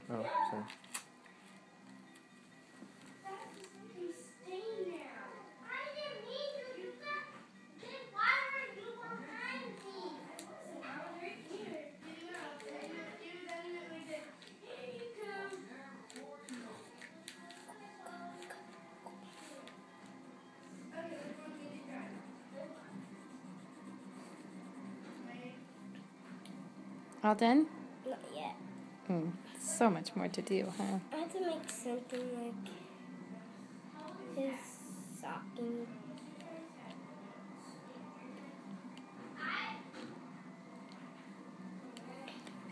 Oh, sorry. All done? Not yet. So much more to do, huh? I have to make something like his stocking.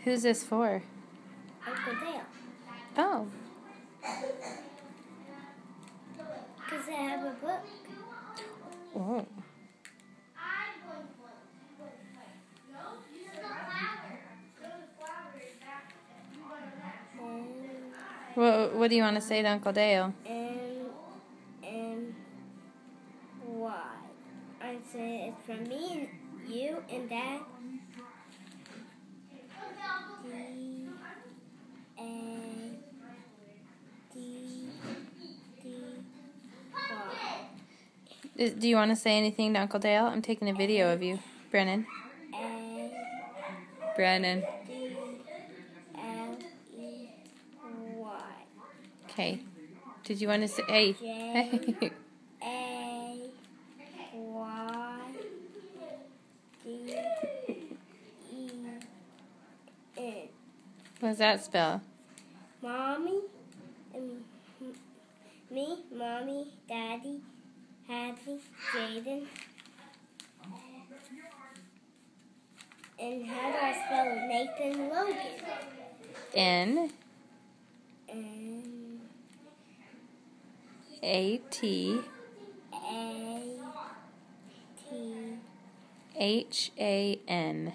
Who's this for? Uncle Dale. Oh. Because I have a book. Oh. What do you want to say to Uncle Dale? And why? I say it's from me and you and Dad. Do you want to say anything to Uncle Dale? I'm taking a video of you, Brennan. Brennan. Okay. Did you want to say? Hey. Hey. What does that spell? Mommy and me, Mommy, Daddy, Hadley, Jaden. And how do I spell Nathan Logan? N. A T. H A N.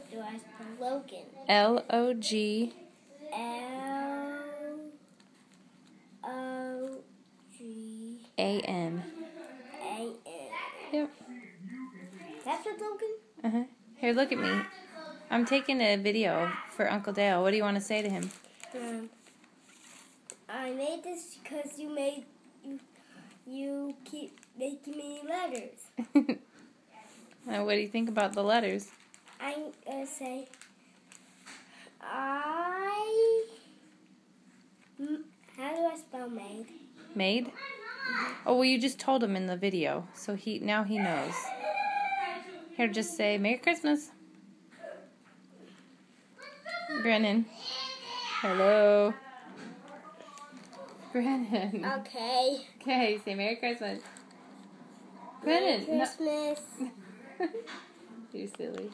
Do I spell Logan? L-O-G. A-N. Yep. That's what Logan? Uh-huh. Here, look at me. I'm taking a video for Uncle Dale. What do you want to say to him? I made this because you keep making me letters. What do you think about the letters? I'm going to say how do I spell made? Made? Mm-hmm. Oh, well, you just told him in the video, so now he knows. Here, just say Merry Christmas. Brennan. Hello. Brennan. Okay. Okay, say Merry Christmas. Merry Brennan. Christmas. No. You're silly.